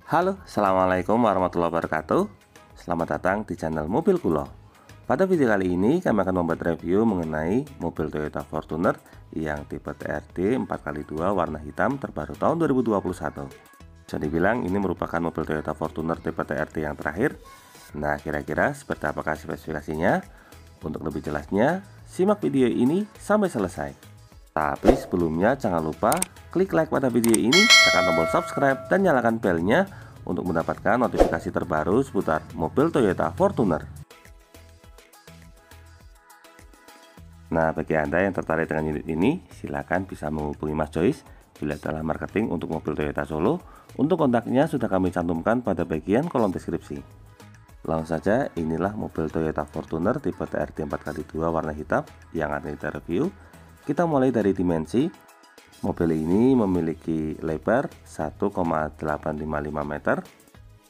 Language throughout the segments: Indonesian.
Halo, Assalamualaikum warahmatullahi wabarakatuh. Selamat datang di channel Mobil Kulo. Pada video kali ini kami akan membuat review mengenai mobil Toyota Fortuner yang tipe TRD 4x2 warna hitam terbaru tahun 2021. Bisa dibilang ini merupakan mobil Toyota Fortuner tipe TRD yang terakhir. Nah, kira-kira seperti apakah spesifikasinya? Untuk lebih jelasnya, simak video ini sampai selesai. Tapi sebelumnya jangan lupa klik like pada video ini, tekan tombol subscribe dan nyalakan belnya untuk mendapatkan notifikasi terbaru seputar mobil Toyota Fortuner. Nah, bagi Anda yang tertarik dengan unit ini, silakan bisa menghubungi Mas Joyce bila adalah marketing untuk mobil Toyota Solo. Untuk kontaknya sudah kami cantumkan pada bagian kolom deskripsi. Langsung saja, inilah mobil Toyota Fortuner tipe TRD 4x2 warna hitam yang akan kita review. Kita mulai dari dimensi. Mobil ini memiliki lebar 1,855 meter.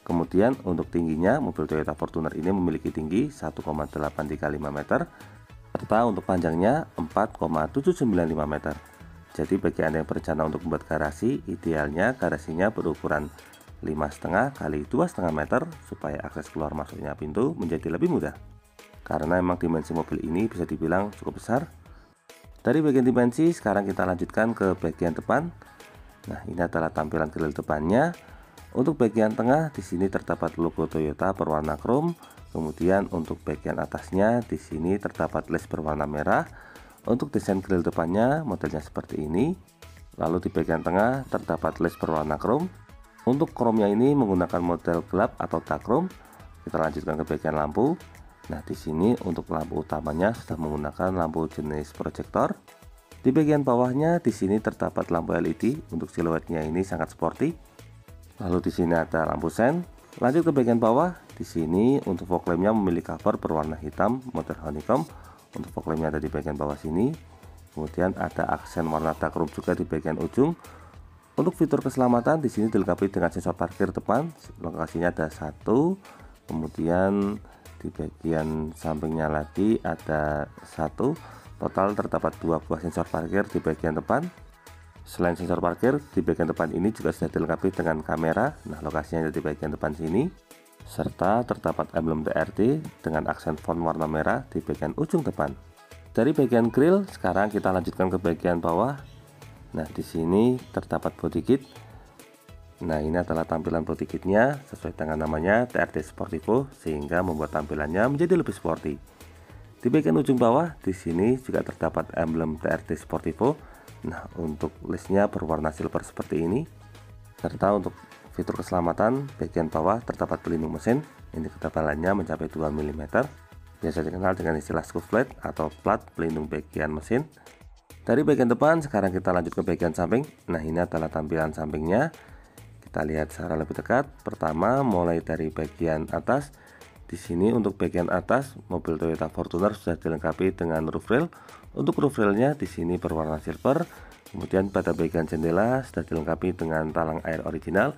Kemudian untuk tingginya, mobil Toyota Fortuner ini memiliki tinggi 1,835 meter, serta untuk panjangnya 4,795 meter. Jadi bagi Anda yang berencana untuk membuat garasi, idealnya garasinya berukuran 5,5 kali 2,5 meter supaya akses keluar masuknya pintu menjadi lebih mudah. Karena memang dimensi mobil ini bisa dibilang cukup besar. Dari bagian dimensi, sekarang kita lanjutkan ke bagian depan. Nah, ini adalah tampilan grill depannya. Untuk bagian tengah, di sini terdapat logo Toyota berwarna krom. Kemudian untuk bagian atasnya, di sini terdapat les berwarna merah. Untuk desain grill depannya, modelnya seperti ini. Lalu di bagian tengah terdapat les berwarna krom. Untuk kromnya ini menggunakan model gelap atau dark chrome. Kita lanjutkan ke bagian lampu. Nah, di sini untuk lampu utamanya sudah menggunakan lampu jenis proyektor. Di bagian bawahnya di sini terdapat lampu LED. Untuk siluetnya ini sangat sporty. Lalu di sini ada lampu sen. Lanjut ke bagian bawah. Di sini untuk fog lampnya memiliki cover berwarna hitam model honeycomb. Untuk fog lampnya ada di bagian bawah sini. Kemudian ada aksen warna dark chrome juga di bagian ujung. Untuk fitur keselamatan di sini dilengkapi dengan sensor parkir depan. Lokasinya ada satu. Kemudian di bagian sampingnya lagi ada satu. Total terdapat 2 buah sensor parkir di bagian depan. Selain sensor parkir, di bagian depan ini juga sudah dilengkapi dengan kamera. Nah, lokasinya ada di bagian depan sini. Serta terdapat emblem TRD dengan aksen font warna merah di bagian ujung depan. Dari bagian grill, sekarang kita lanjutkan ke bagian bawah. Nah, di sini terdapat body kit. Nah, ini adalah tampilan body kitnya sesuai dengan namanya TRD Sportivo, sehingga membuat tampilannya menjadi lebih sporty. Di bagian ujung bawah di sini juga terdapat emblem TRD Sportivo. Nah, untuk listnya berwarna silver seperti ini. Serta untuk fitur keselamatan bagian bawah terdapat pelindung mesin. Ini ketebalannya mencapai 2 mm. Biasa dikenal dengan istilah scuff plate atau plat pelindung bagian mesin. Dari bagian depan sekarang kita lanjut ke bagian samping. Nah, ini adalah tampilan sampingnya. Kita lihat secara lebih dekat. Pertama, mulai dari bagian atas. Di sini untuk bagian atas mobil Toyota Fortuner sudah dilengkapi dengan roof rail. Untuk roof railnya di sini berwarna silver. Kemudian pada bagian jendela sudah dilengkapi dengan talang air original.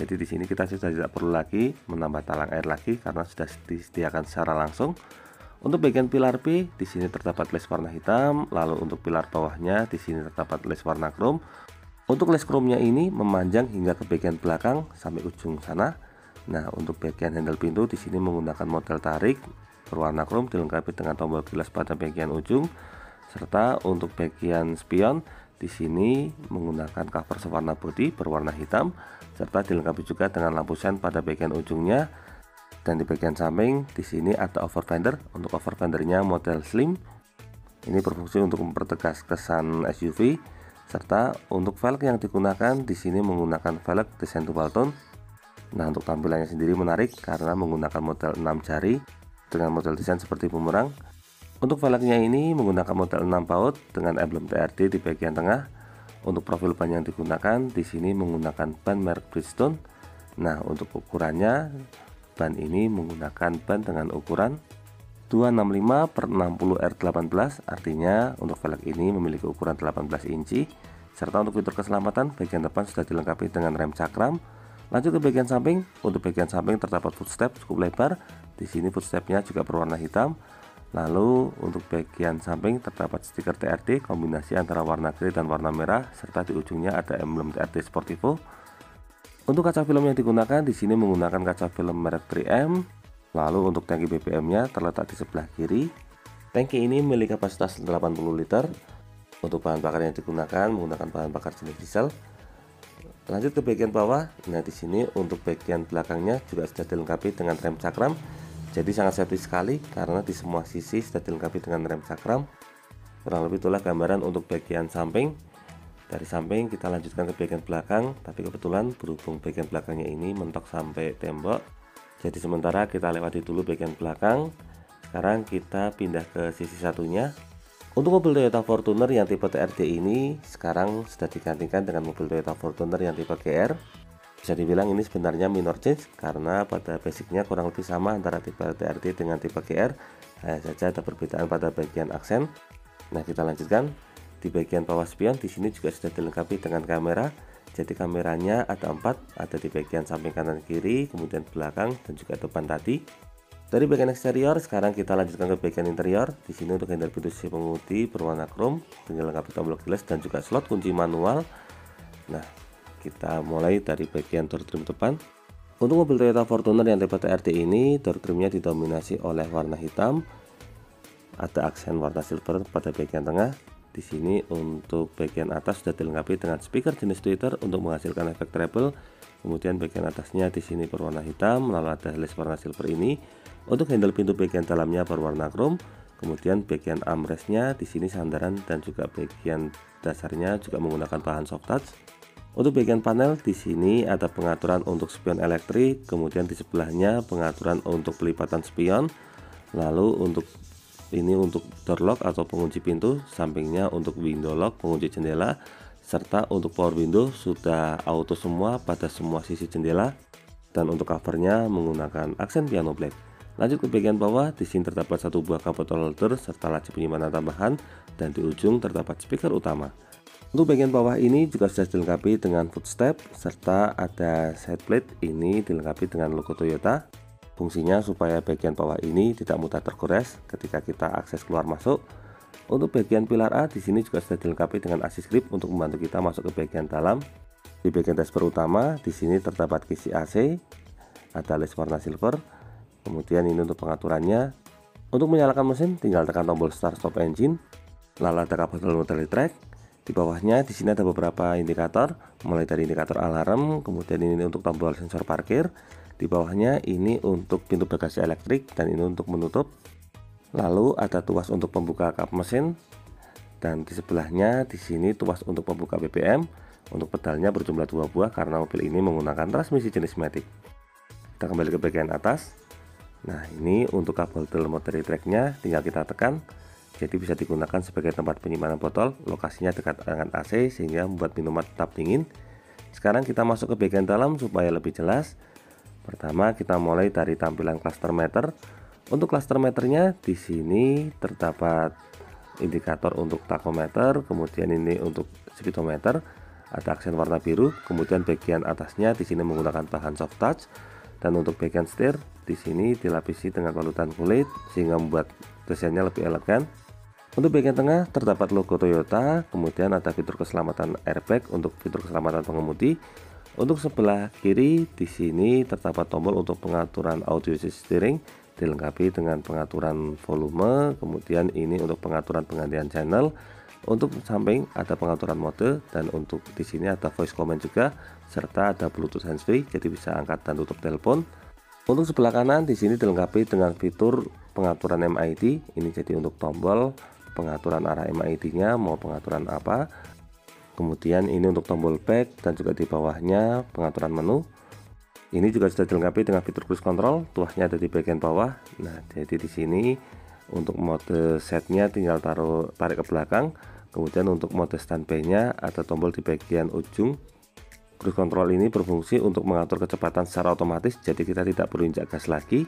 Jadi di sini kita sudah tidak perlu lagi menambah talang air lagi karena sudah disediakan secara langsung. Untuk bagian pilar P di sini terdapat les warna hitam. Lalu untuk pilar bawahnya di sini terdapat les warna krom. Untuk les chrome-nya ini memanjang hingga ke bagian belakang sampai ujung sana. Nah, untuk bagian handle pintu di sini menggunakan model tarik berwarna chrome dilengkapi dengan tombol gilas pada bagian ujung. Serta untuk bagian spion di sini menggunakan cover sewarna bodi berwarna hitam serta dilengkapi juga dengan lampu sen pada bagian ujungnya. Dan di bagian samping di sini ada over fender. Untuk over fendernya model slim. Ini berfungsi untuk mempertegas kesan SUV. Serta untuk velg yang digunakan di sini menggunakan velg desain dual tone. Nah, untuk tampilannya sendiri menarik karena menggunakan model 6 jari dengan model desain seperti bumerang. Untuk velgnya ini menggunakan model 6 baut dengan emblem TRD di bagian tengah. Untuk profil ban yang digunakan di sini menggunakan ban merek Bridgestone. Nah, untuk ukurannya ban ini menggunakan ban dengan ukuran 265/60 R18, artinya untuk velg ini memiliki ukuran 18 inci. Serta untuk fitur keselamatan bagian depan sudah dilengkapi dengan rem cakram. Lanjut ke bagian samping. Untuk bagian samping terdapat footstep cukup lebar. Di sini footstepnya juga berwarna hitam. Lalu untuk bagian samping terdapat stiker TRD kombinasi antara warna grey dan warna merah, serta di ujungnya ada emblem TRD Sportivo. Untuk kaca film yang digunakan di sini menggunakan kaca film merek 3M. Lalu untuk tangki BBM-nya terletak di sebelah kiri. Tangki ini memiliki kapasitas 80 liter. Untuk bahan bakar yang digunakan menggunakan bahan bakar jenis diesel. Lanjut ke bagian bawah. Nah, di sini untuk bagian belakangnya juga sudah dilengkapi dengan rem cakram. Jadi sangat safety sekali karena di semua sisi sudah dilengkapi dengan rem cakram. Kurang lebih itulah gambaran untuk bagian samping. Dari samping kita lanjutkan ke bagian belakang, tapi kebetulan berhubung bagian belakangnya ini mentok sampai tembok. Jadi sementara kita lewati dulu bagian belakang. Sekarang kita pindah ke sisi satunya. Untuk mobil Toyota Fortuner yang tipe TRD ini sekarang sudah digantikan dengan mobil Toyota Fortuner yang tipe GR. Bisa dibilang ini sebenarnya minor change karena pada basicnya kurang lebih sama antara tipe TRD dengan tipe GR. Hanya saja ada perbedaan pada bagian aksen. Nah, kita lanjutkan. Di bagian bawah spion di sini juga sudah dilengkapi dengan kamera. Jadi kameranya ada 4, ada di bagian samping kanan kiri, kemudian belakang dan juga depan tadi. Dari bagian eksterior, sekarang kita lanjutkan ke bagian interior. Di sini untuk handle pintu si pengemudi berwarna chrome dengan dilengkapi tombol keyless dan juga slot kunci manual. Nah, kita mulai dari bagian door trim depan. Untuk mobil Toyota Fortuner yang tipe TRD ini, door trimnya didominasi oleh warna hitam. Ada aksen warna silver pada bagian tengah. Di sini untuk bagian atas sudah dilengkapi dengan speaker jenis tweeter untuk menghasilkan efek treble. Kemudian bagian atasnya di sini berwarna hitam, lalu ada helis warna silver ini. Untuk handle pintu bagian dalamnya berwarna chrome. Kemudian bagian armrestnya di sini sandaran dan juga bagian dasarnya juga menggunakan bahan soft touch. Untuk bagian panel di sini ada pengaturan untuk spion elektrik, kemudian di sebelahnya pengaturan untuk pelipatan spion. Lalu untuk ini untuk door lock atau pengunci pintu, sampingnya untuk window lock, pengunci jendela, serta untuk power window sudah auto semua pada semua sisi jendela. Dan untuk covernya menggunakan aksen piano black. Lanjut ke bagian bawah, di sini terdapat satu buah botol holder serta laci penyimpanan tambahan dan di ujung terdapat speaker utama. Untuk bagian bawah ini juga sudah dilengkapi dengan footstep serta ada side plate ini dilengkapi dengan logo Toyota. Fungsinya supaya bagian bawah ini tidak mudah tergores ketika kita akses keluar masuk. Untuk bagian pilar A di sini juga sudah dilengkapi dengan assist grip untuk membantu kita masuk ke bagian dalam. Di bagian dashboard utama di sini terdapat kisi AC, ada list warna silver. Kemudian ini untuk pengaturannya. Untuk menyalakan mesin tinggal tekan tombol start stop engine. Lalu ada kabel motor track. Di bawahnya di sini ada beberapa indikator, mulai dari indikator alarm, kemudian ini untuk tombol sensor parkir. Di bawahnya ini untuk pintu bagasi elektrik dan ini untuk menutup. Lalu ada tuas untuk pembuka kap mesin dan di sebelahnya di sini tuas untuk pembuka BBM. Untuk pedalnya berjumlah 2 buah karena mobil ini menggunakan transmisi jenis matic. Kita kembali ke bagian atas. Nah, ini untuk kabel motor tracknya tinggal kita tekan. Jadi bisa digunakan sebagai tempat penyimpanan botol. Lokasinya dekat dengan AC sehingga membuat minuman tetap dingin. Sekarang kita masuk ke bagian dalam supaya lebih jelas. Pertama kita mulai dari tampilan cluster meter. Untuk cluster meternya di sini terdapat indikator untuk tachometer, kemudian ini untuk speedometer, ada aksen warna biru, kemudian bagian atasnya di sini menggunakan bahan soft touch. Dan untuk bagian setir di sini dilapisi dengan polutan kulit sehingga membuat desainnya lebih elegan. Untuk bagian tengah terdapat logo Toyota, kemudian ada fitur keselamatan airbag untuk fitur keselamatan pengemudi. Untuk sebelah kiri di sini terdapat tombol untuk pengaturan audio steering dilengkapi dengan pengaturan volume, kemudian ini untuk pengaturan penggantian channel. Untuk samping ada pengaturan mode dan untuk di sini ada voice command juga serta ada Bluetooth handsfree jadi bisa angkat dan tutup telepon. Untuk sebelah kanan di sini dilengkapi dengan fitur pengaturan MID. Ini jadi untuk tombol pengaturan arah MID-nya mau pengaturan apa. Kemudian ini untuk tombol back dan juga di bawahnya pengaturan menu. Ini juga sudah dilengkapi dengan fitur cruise control, tuasnya ada di bagian bawah. Nah, jadi di sini untuk mode setnya tinggal tarik ke belakang. Kemudian untuk mode standby-nya ada tombol di bagian ujung. Cruise control ini berfungsi untuk mengatur kecepatan secara otomatis, jadi kita tidak perlu injak gas lagi.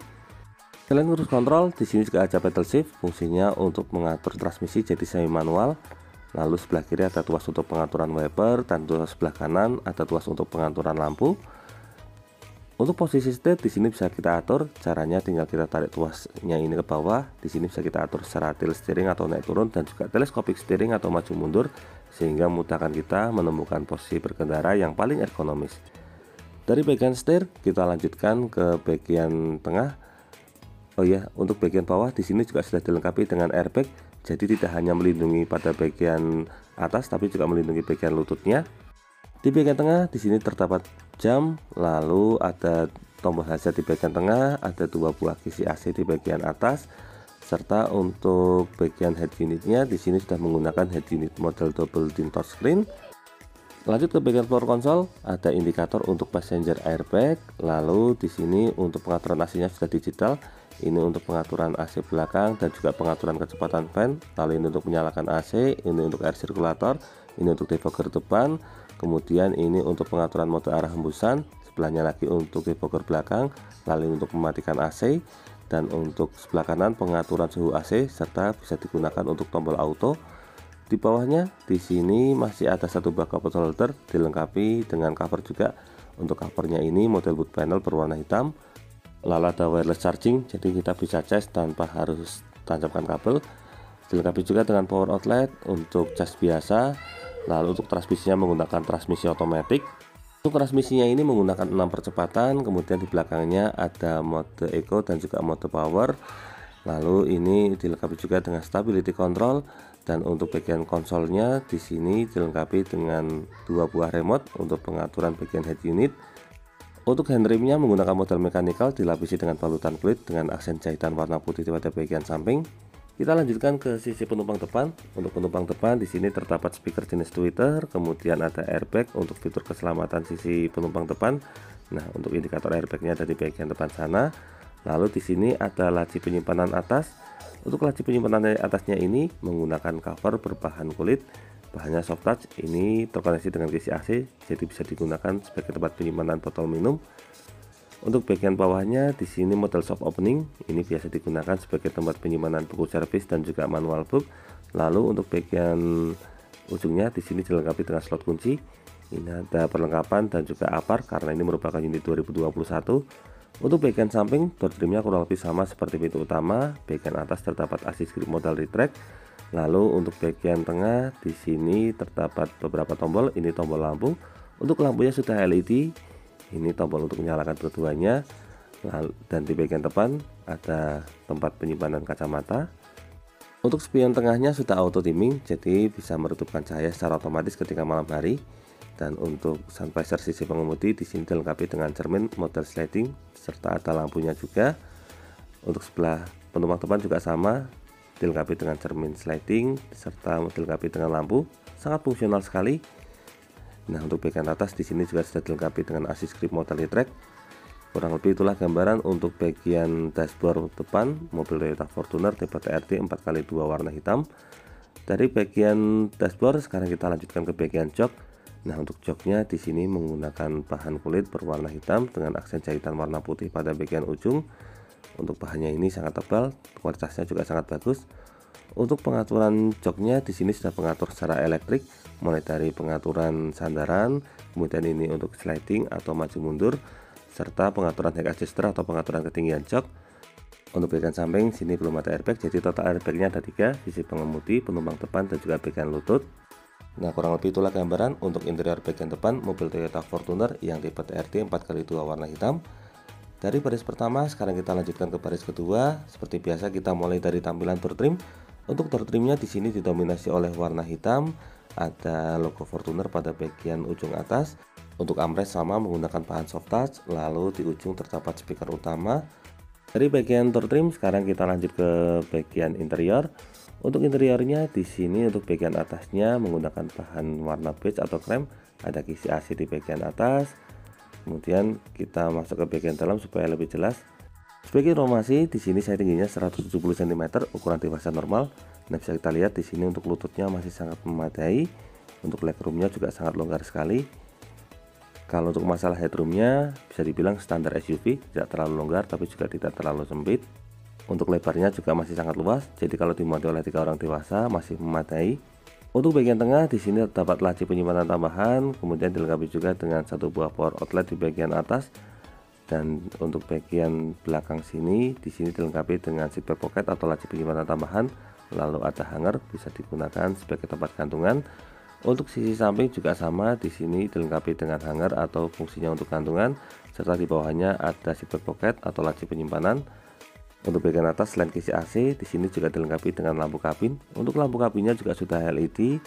Selain cruise control, di sini juga ada pedal shift, fungsinya untuk mengatur transmisi jadi semi manual. Lalu sebelah kiri ada tuas untuk pengaturan wiper dan tuas sebelah kanan ada tuas untuk pengaturan lampu. Untuk posisi setir di sini bisa kita atur, caranya tinggal kita tarik tuasnya ini ke bawah. Di sini bisa kita atur secara tilt steering atau naik turun dan juga telescopic steering atau maju mundur sehingga memudahkan kita menemukan posisi berkendara yang paling ergonomis. Dari bagian setir kita lanjutkan ke bagian tengah. Oh ya, untuk bagian bawah di sini juga sudah dilengkapi dengan airbag. Jadi tidak hanya melindungi pada bagian atas tapi juga melindungi bagian lututnya. Di bagian tengah di sini terdapat jam, lalu ada tombol hazard di bagian tengah, ada 2 buah kisi AC di bagian atas, serta untuk bagian head unitnya di sini sudah menggunakan head unit model double din touchscreen. Lanjut ke bagian floor console, ada indikator untuk passenger airbag, lalu di sini untuk pengaturan AC-nya sudah digital. Ini untuk pengaturan AC belakang dan juga pengaturan kecepatan fan. Lalu ini untuk menyalakan AC, ini untuk air circulator, ini untuk defogger depan. Kemudian ini untuk pengaturan mode arah hembusan, sebelahnya lagi untuk defogger belakang, lalu untuk mematikan AC, dan untuk sebelah kanan pengaturan suhu AC serta bisa digunakan untuk tombol auto. Di bawahnya di sini masih ada satu buah cup holder dilengkapi dengan cover juga. Untuk covernya ini model boot panel berwarna hitam. Lalu ada wireless charging, jadi kita bisa cas tanpa harus tancapkan kabel. Dilengkapi juga dengan power outlet untuk cas biasa. Lalu untuk transmisinya menggunakan transmisi otomatis. Untuk transmisinya ini menggunakan 6 percepatan, kemudian di belakangnya ada mode eco dan juga mode power. Lalu ini dilengkapi juga dengan stability control, dan untuk bagian konsolnya di sini dilengkapi dengan 2 buah remote untuk pengaturan bagian head unit. Untuk handrimnya menggunakan model mechanical dilapisi dengan balutan kulit dengan aksen jahitan warna putih pada bagian samping. Kita lanjutkan ke sisi penumpang depan. Untuk penumpang depan di sini terdapat speaker jenis tweeter, kemudian ada airbag untuk fitur keselamatan sisi penumpang depan. Nah, untuk indikator airbagnya ada di bagian depan sana. Lalu di sini ada laci penyimpanan atas. Untuk laci penyimpanan atasnya ini menggunakan cover berbahan kulit, bahannya soft touch. Ini terkoneksi dengan kisi AC, jadi bisa digunakan sebagai tempat penyimpanan botol minum. Untuk bagian bawahnya di sini model soft opening, ini biasa digunakan sebagai tempat penyimpanan buku servis dan juga manual book. Lalu untuk bagian ujungnya di sini dilengkapi dengan slot kunci. Ini ada perlengkapan dan juga apar karena ini merupakan unit 2021. Untuk bagian samping, door trimnya kurang lebih sama seperti pintu utama. Bagian atas terdapat assist grip modal retract. Lalu untuk bagian tengah di sini terdapat beberapa tombol. Ini tombol lampu. Untuk lampunya sudah LED. Ini tombol untuk menyalakan keduanya. Dan di bagian depan ada tempat penyimpanan kacamata. Untuk spion tengahnya sudah auto dimming, jadi bisa meredupkan cahaya secara otomatis ketika malam hari. Dan untuk sun visor sisi pengemudi di sini dilengkapi dengan cermin model sliding serta ada lampunya juga. Untuk sebelah penumpang depan juga sama, dilengkapi dengan cermin sliding serta dilengkapi dengan lampu. Sangat fungsional sekali. Nah, untuk bagian atas di sini juga sudah dilengkapi dengan assist grip model retract. Kurang lebih itulah gambaran untuk bagian dashboard depan mobil Toyota Fortuner tipe TRD 4x2 warna hitam. Dari bagian dashboard sekarang kita lanjutkan ke bagian jok. Nah, untuk joknya di sini menggunakan bahan kulit berwarna hitam dengan aksen jahitan warna putih pada bagian ujung. Untuk bahannya ini sangat tebal, kualitasnya juga sangat bagus. Untuk pengaturan joknya di sini sudah pengatur secara elektrik, mulai dari pengaturan sandaran, kemudian ini untuk sliding atau maju mundur, serta pengaturan head adjuster atau pengaturan ketinggian jok. Untuk bagian samping sini belum ada airbag, jadi total airbagnya ada 3, sisi pengemudi, penumpang depan dan juga bagian lutut. Nah, kurang lebih itulah gambaran untuk interior bagian depan mobil Toyota Fortuner yang tipe TRD 4x2 warna hitam. Dari baris pertama, sekarang kita lanjutkan ke baris kedua. Seperti biasa kita mulai dari tampilan door trim. Untuk door trimnya di sini didominasi oleh warna hitam, ada logo Fortuner pada bagian ujung atas. Untuk armrest sama menggunakan bahan soft touch, lalu di ujung terdapat speaker utama. Dari bagian door trim sekarang kita lanjut ke bagian interior. Untuk interiornya di sini untuk bagian atasnya menggunakan bahan warna beige atau krem, ada kisi AC di bagian atas. Kemudian kita masuk ke bagian dalam supaya lebih jelas. Sebagai informasi di sini saya tingginya 170 cm, ukuran dewasa normal. Nah, bisa kita lihat di sini untuk lututnya masih sangat memadai. Untuk legroomnya juga sangat longgar sekali. Kalau untuk masalah headroomnya bisa dibilang standar SUV, tidak terlalu longgar tapi juga tidak terlalu sempit. Untuk lebarnya juga masih sangat luas, jadi kalau dimuati oleh 3 orang dewasa masih memadai. Untuk bagian tengah di sini terdapat laci penyimpanan tambahan, kemudian dilengkapi juga dengan satu buah power outlet di bagian atas. Dan untuk bagian belakang sini di sini dilengkapi dengan zipper pocket atau laci penyimpanan tambahan, lalu ada hanger bisa digunakan sebagai tempat gantungan. Untuk sisi samping juga sama, di sini dilengkapi dengan hanger atau fungsinya untuk gantungan, serta di bawahnya ada zipper pocket atau laci penyimpanan. Untuk bagian atas selain kisi AC, di sini juga dilengkapi dengan lampu kabin. Untuk lampu kabinnya juga sudah LED.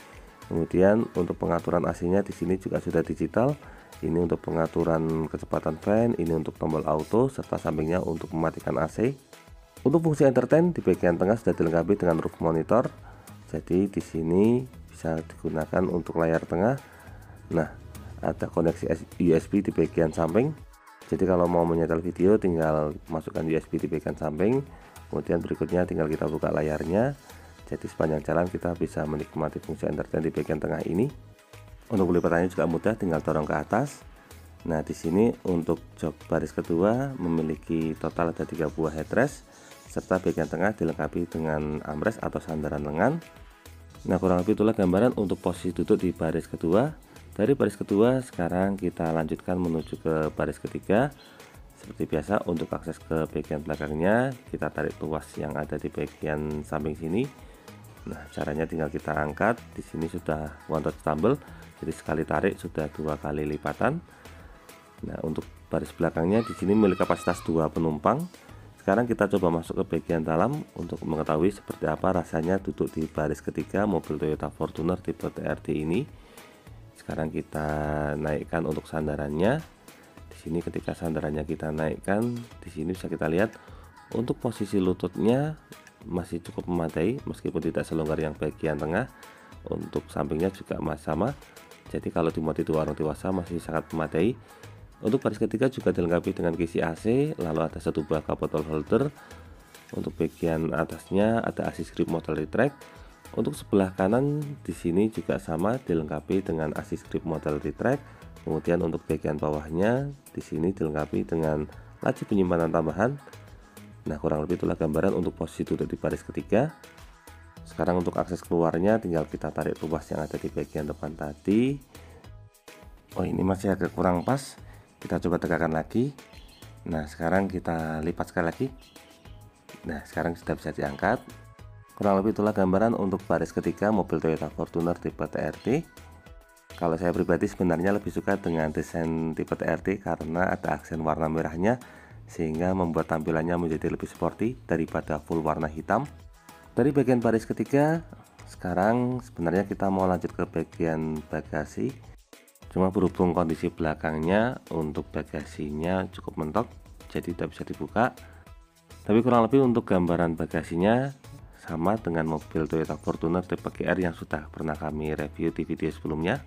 Kemudian untuk pengaturan AC-nya di sini juga sudah digital. Ini untuk pengaturan kecepatan fan, ini untuk tombol auto, serta sampingnya untuk mematikan AC. Untuk fungsi entertain di bagian tengah sudah dilengkapi dengan roof monitor. Jadi di sini bisa digunakan untuk layar tengah. Nah, ada koneksi USB di bagian samping. Jadi kalau mau menyetel video tinggal masukkan USB di bagian samping. Kemudian berikutnya tinggal kita buka layarnya. Jadi sepanjang jalan kita bisa menikmati fungsi entertain di bagian tengah ini. Untuk pelipatannya juga mudah, tinggal dorong ke atas. Nah, di sini untuk jok baris kedua memiliki total ada 3 buah headrest, serta bagian tengah dilengkapi dengan armrest atau sandaran lengan. Nah, kurang lebih itulah gambaran untuk posisi duduk di baris kedua. Dari baris kedua sekarang kita lanjutkan menuju ke baris ketiga. Seperti biasa, untuk akses ke bagian belakangnya kita tarik tuas yang ada di bagian samping sini. Nah, caranya tinggal kita angkat. Di sini sudah one touch tumble, jadi sekali tarik sudah 2 kali lipatan. Nah, untuk baris belakangnya di sini memiliki kapasitas 2 penumpang. Sekarang kita coba masuk ke bagian dalam untuk mengetahui seperti apa rasanya duduk di baris ketiga mobil Toyota Fortuner tipe TRD ini. Sekarang kita naikkan untuk sandarannya. Di sini ketika sandarannya kita naikkan, di sini bisa kita lihat untuk posisi lututnya masih cukup memadai meskipun tidak selonggar yang bagian tengah. Untuk sampingnya juga masih sama. Jadi kalau dimuat di orang dewasa masih sangat memadai. Untuk baris ketiga juga dilengkapi dengan kisi AC, lalu ada 1 buah cup bottle holder. Untuk bagian atasnya ada assist grip motor retract. Untuk sebelah kanan di sini juga sama, dilengkapi dengan assist grip motor retract. Kemudian untuk bagian bawahnya di sini dilengkapi dengan laci penyimpanan tambahan. Nah, kurang lebih itulah gambaran untuk posisi duduk di baris ketiga. Sekarang untuk akses keluarnya tinggal kita tarik tuas yang ada di bagian depan tadi. Oh, ini masih agak kurang pas. Kita coba tegakkan lagi. Nah, sekarang kita lipat sekali lagi. Nah, sekarang sudah bisa diangkat. Kurang lebih itulah gambaran untuk baris ketiga mobil Toyota Fortuner tipe TRD. Kalau saya pribadi sebenarnya lebih suka dengan desain tipe TRD karena ada aksen warna merahnya, sehingga membuat tampilannya menjadi lebih sporty daripada full warna hitam. Dari bagian baris ketiga, sekarang sebenarnya kita mau lanjut ke bagian bagasi. Cuma berhubung kondisi belakangnya untuk bagasinya cukup mentok, jadi tidak bisa dibuka. Tapi kurang lebih untuk gambaran bagasinya sama dengan mobil Toyota Fortuner tipe GR yang sudah pernah kami review di video sebelumnya.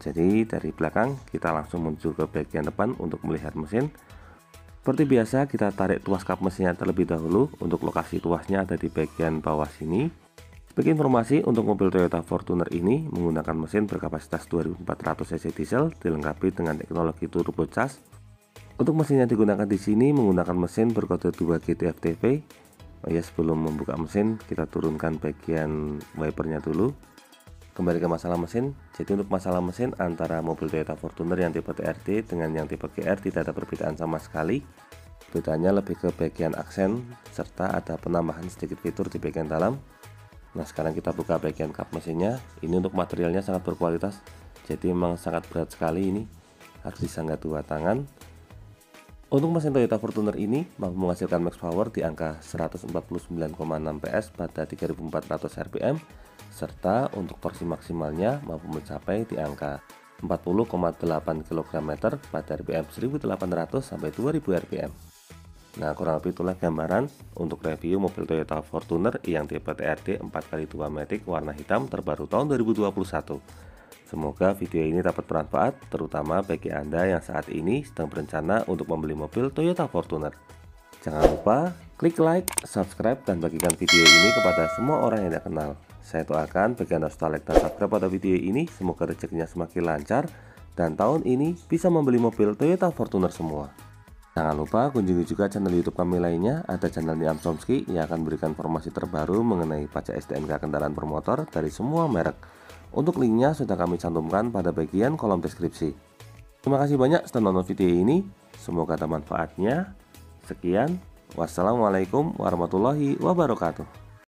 Jadi dari belakang kita langsung menuju ke bagian depan untuk melihat mesin. Seperti biasa kita tarik tuas kap mesinnya terlebih dahulu. Untuk lokasi tuasnya ada di bagian bawah sini. Sebagai informasi, untuk mobil Toyota Fortuner ini menggunakan mesin berkapasitas 2400 cc diesel dilengkapi dengan teknologi turbocharged. Untuk mesin yang digunakan di sini menggunakan mesin berkode 2 GTFTP. Oh ya, sebelum membuka mesin kita turunkan bagian wipernya dulu. Kembali ke masalah mesin. Jadi untuk masalah mesin antara mobil Toyota Fortuner yang tipe TRD dengan yang tipe GR tidak ada perbedaan sama sekali. Bedanya lebih ke bagian aksen serta ada penambahan sedikit fitur di bagian dalam. Nah, sekarang kita buka bagian kap mesinnya. Ini untuk materialnya sangat berkualitas, jadi memang sangat berat sekali ini, harus disanggah 2 tangan. Untuk mesin Toyota Fortuner ini mampu menghasilkan max power di angka 149,6 PS pada 3400 rpm, serta untuk torsi maksimalnya mampu mencapai di angka 40,8 km pada rpm 1800 sampai 2000 rpm. Nah, kurang lebih itulah gambaran untuk review mobil Toyota Fortuner yang tipe TRD 4x2 Matic warna hitam terbaru tahun 2021. Semoga video ini dapat bermanfaat, terutama bagi Anda yang saat ini sedang berencana untuk membeli mobil Toyota Fortuner. Jangan lupa klik like, subscribe, dan bagikan video ini kepada semua orang yang Anda kenal. Saya doakan bagi Anda setelah like dan subscribe pada video ini, semoga rezekinya semakin lancar, dan tahun ini bisa membeli mobil Toyota Fortuner semua. Jangan lupa kunjungi juga channel YouTube kami lainnya, ada channel Niam Somski yang akan memberikan informasi terbaru mengenai pajak STNK kendaraan bermotor dari semua merek. Untuk linknya sudah kami cantumkan pada bagian kolom deskripsi. Terima kasih banyak sudah nonton video ini, semoga ada manfaatnya. Sekian, wassalamualaikum warahmatullahi wabarakatuh.